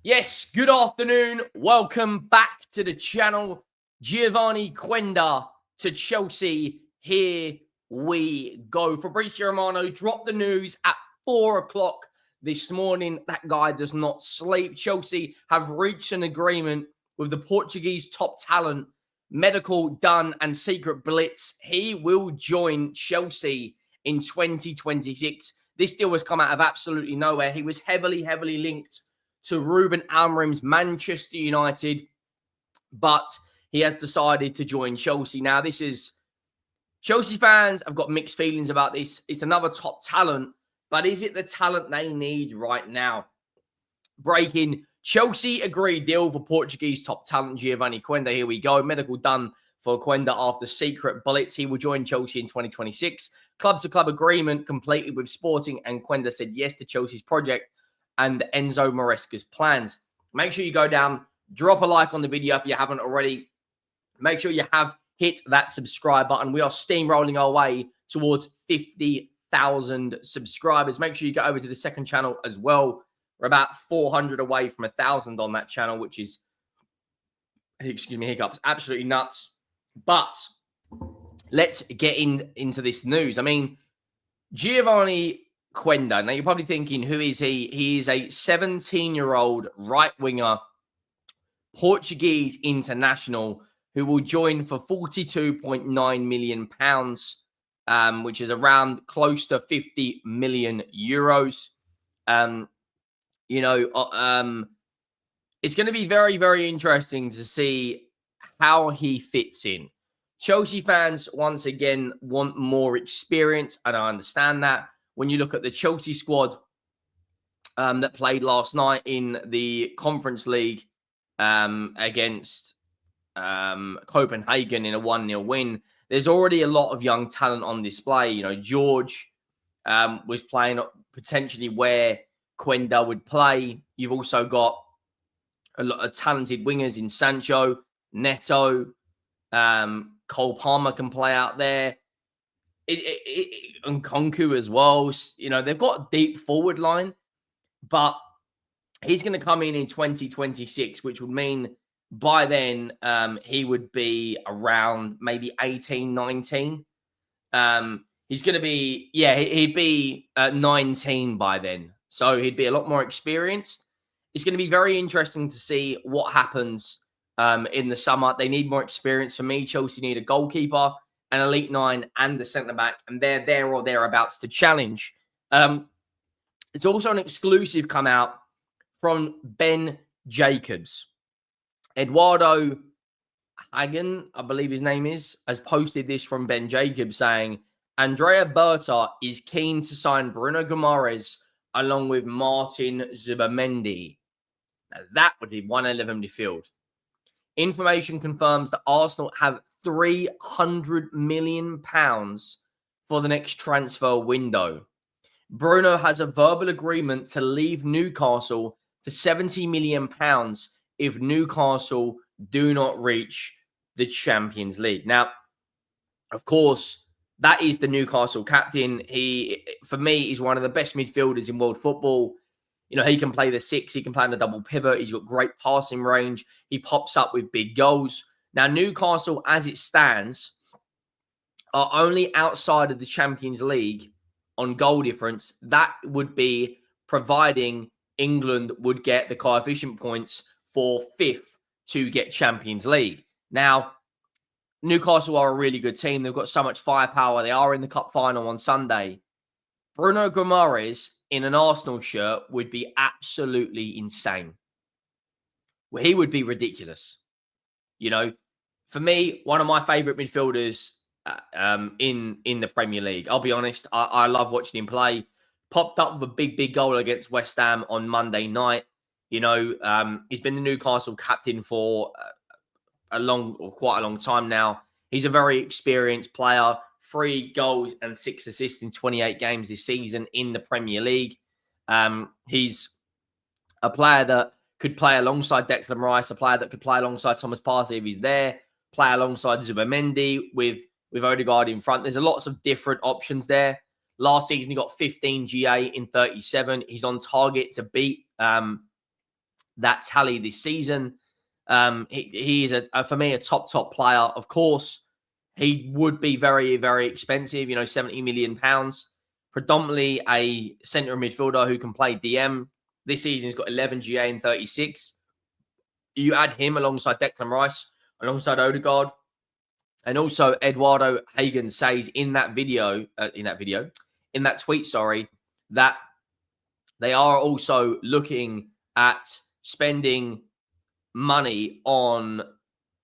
Yes, good afternoon. Welcome back to the channel. Geovany Quenda to Chelsea. Here we go. Fabrizio Romano dropped the news at 4 o'clock this morning. That guy does not sleep. Chelsea have reached an agreement with the Portuguese top talent, medical done and secret blitz. He will join Chelsea in 2026. This deal has come out of absolutely nowhere. He was heavily linked to Ruben Amorim's Manchester United, but he has decided to join Chelsea. Now, this is Chelsea fans have got mixed feelings about this. It's another top talent, but is it the talent they need right now? Breaking: Chelsea agreed deal for Portuguese top talent Geovany Quenda. Here we go. Medical done for Quenda after secret blitz. He will join Chelsea in 2026. Club-to-club agreement completed with Sporting, and Quenda said yes to Chelsea's project and Enzo Maresca's plans. Make sure you go down, drop a like on the video if you haven't already. Make sure you have hit that subscribe button. We are steamrolling our way towards 50,000 subscribers. Make sure you go over to the second channel as well. We're about 400 away from 1,000 on that channel, which is, excuse me, hiccups, absolutely nuts. But let's get into this news. I mean, Geovany Quenda. Now, you're probably thinking, who is he? He is a 17-year-old right-winger, Portuguese international, who will join for £42.9 million, which is around close to 50 million euros. It's going to be very interesting to see how he fits in. Chelsea fans, once again, want more experience, and I understand that. When you look at the Chelsea squad that played last night in the Conference League against Copenhagen in a 1-0 win, there's already a lot of young talent on display. You know, George was playing potentially where Quenda would play. You've also got a lot of talented wingers in Sancho, Neto, Cole Palmer can play out there. And Konku as well. You know, they've got a deep forward line, but he's going to come in 2026, which would mean by then he would be around maybe 18, 19. He's going to be, he'd be 19 by then. So he'd be a lot more experienced. It's going to be very interesting to see what happens in the summer. They need more experience. For me, Chelsea need a goalkeeper, an elite 9, and the centre-back, and they're there or thereabouts to challenge. It's also an exclusive come out from Ben Jacobs. Eduardo Hagen, I believe his name is, has posted this from Ben Jacobs saying, Andrea Berta is keen to sign Bruno Guimarães along with Martin Zubimendi. Now, that would be one hell of a midfield. Information confirms that Arsenal have £300 million for the next transfer window. Bruno has a verbal agreement to leave Newcastle for £70 million if Newcastle do not reach the Champions League. Now, of course, that is the Newcastle captain. He, for me, is one of the best midfielders in world football. You know, he can play the 6. He can play on the double pivot. He's got great passing range. He pops up with big goals. Now, Newcastle, as it stands, are only outside of the Champions League on goal difference. That would be providing England would get the coefficient points for 5th to get Champions League. Now, Newcastle are a really good team. They've got so much firepower. They are in the cup final on Sunday. Bruno Guimarães in an Arsenal shirt would be absolutely insane. Well, he would be ridiculous. You know, for me, one of my favourite midfielders in the Premier League. I'll be honest, I love watching him play. Popped up with a big goal against West Ham on Monday night. You know, he's been the Newcastle captain for quite a long time now. He's a very experienced player. 3 goals and 6 assists in 28 games this season in the Premier League. He's a player that could play alongside Declan Rice, a player that could play alongside Thomas Partey if he's there, play alongside Zubimendi with Odegaard in front. There's lots of different options there. Last season, he got 15 GA in 37. He's on target to beat that tally this season. He is, for me, a top player. Of course, he would be very, very expensive, £70 million. Predominantly a centre midfielder who can play DM. This season, he's got 11 GA and 36. You add him alongside Declan Rice, alongside Odegaard, and also Eduardo Hagen says in that tweet, that they are also looking at spending money on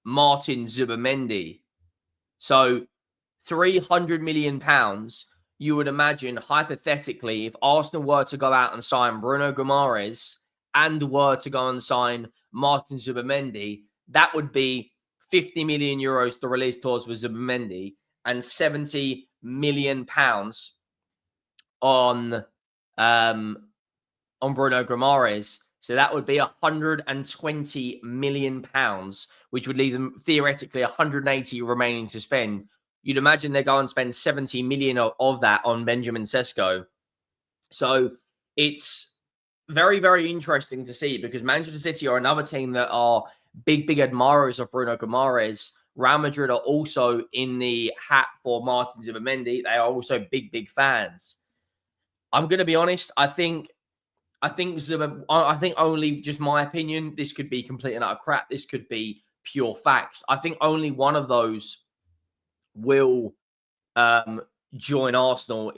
Martin Zubimendi. So £300 million, you would imagine, hypothetically, if Arsenal were to go out and sign Bruno Guimarães and were to go and sign Martin Zubimendi, that would be €50 million to release clause for Zubimendi and £70 million on Bruno Guimarães. So that would be £120 million, which would leave them theoretically 180 remaining to spend. You'd imagine they go and spend 70 million of that on Benjamin Sesko. So it's very, very interesting to see, because Manchester City are another team that are big admirers of Bruno Guimarães. Real Madrid are also in the hat for Martin Zubimendi. They are also big fans. I'm going to be honest. I think only, just my opinion, this could be complete and utter crap. This could be pure facts. I think only one of those will join Arsenal.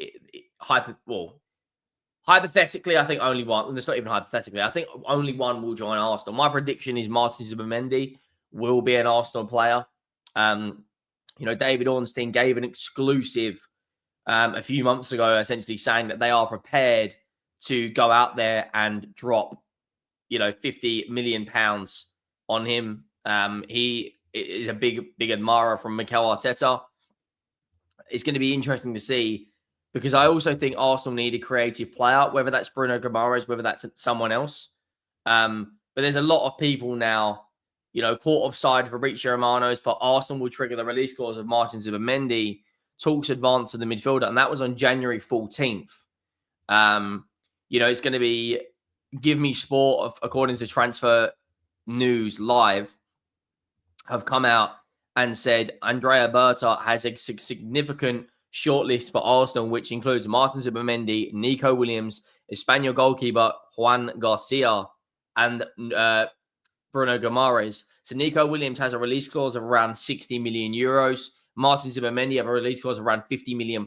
Hypothetically, I think only one. It's not even hypothetically. I think only one will join Arsenal. My prediction is Martin Zubimendi will be an Arsenal player. David Ornstein gave an exclusive a few months ago, essentially saying that they are prepared to go out there and drop, £50 million on him. He is a big admirer from Mikel Arteta. It's going to be interesting to see, because I also think Arsenal need a creative player, whether that's Bruno Guimarães, whether that's someone else. But there's a lot of people now, caught offside for Fabrizio Romano's, but Arsenal will trigger the release clause of Martin Zubimendi. Talks advance to the midfielder, and that was on January 14th. It's going to be Give Me Sport, according to Transfer News Live, have come out and said Andrea Berta has a significant shortlist for Arsenal, which includes Martin Zubimendi, Nico Williams, Espanyol goalkeeper Juan Garcia, and Bruno Guimarães. So Nico Williams has a release clause of around €60 million. Martin Zubimendi have a release clause of around £50 million.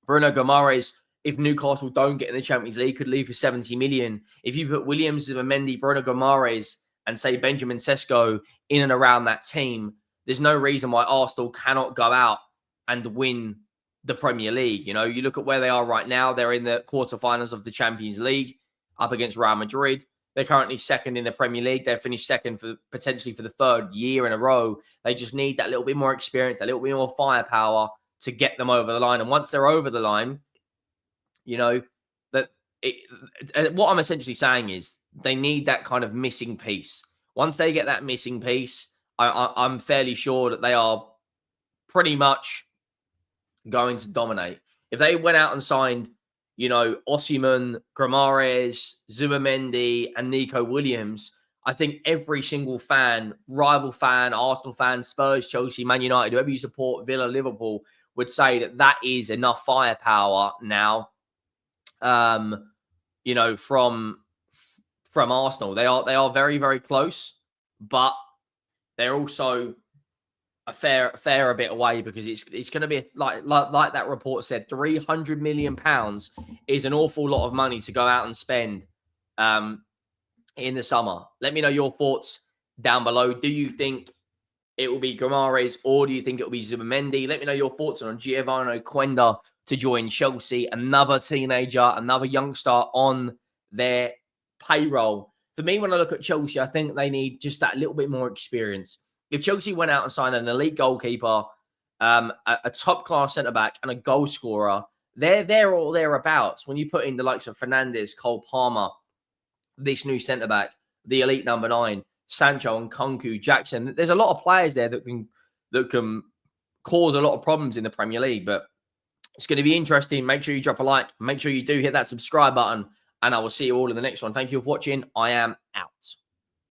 Bruno Guimarães, if Newcastle don't get in the Champions League, could leave for 70 million. If you put Williams, Zubimendi, Bruno Guimarães, and say Benjamin Sesko in and around that team, there's no reason why Arsenal cannot go out and win the Premier League. You look at where they are right now. They're in the quarterfinals of the Champions League up against Real Madrid. They're currently second in the Premier League. They've finished second potentially for the third year in a row. They just need that little bit more experience, that little bit more firepower to get them over the line. And once they're over the line, what I'm essentially saying is they need that kind of missing piece. Once they get that missing piece, I'm fairly sure that they are pretty much going to dominate. If they went out and signed, Osimhen, Guimarães, Zubimendi, and Nico Williams, I think every single fan, rival fan, Arsenal fan, Spurs, Chelsea, Man United, whoever you support, Villa, Liverpool, would say that is enough firepower now. From Arsenal, they are very, very close, but they're also a fair bit away, because it's going to be like that report said, £300 million is an awful lot of money to go out and spend in the summer. Let me know your thoughts down below. Do you think it will be Guimarães, or do you think it will be Zubimendi? Let me know your thoughts on Geovany Quenda to join Chelsea, another teenager, another youngster on their payroll. For me, when I look at Chelsea, I think they need just that little bit more experience. If Chelsea went out and signed an elite goalkeeper, a top-class centre-back, and a goal scorer, they're there or thereabouts. When you put in the likes of Fernandes, Cole Palmer, this new centre-back, the elite number 9, Sancho and Kunku, Jackson, there's a lot of players there that can cause a lot of problems in the Premier League. But it's going to be interesting. Make sure you drop a like. Make sure you do hit that subscribe button. and I will see you all in the next one. Thank you for watching. I am out.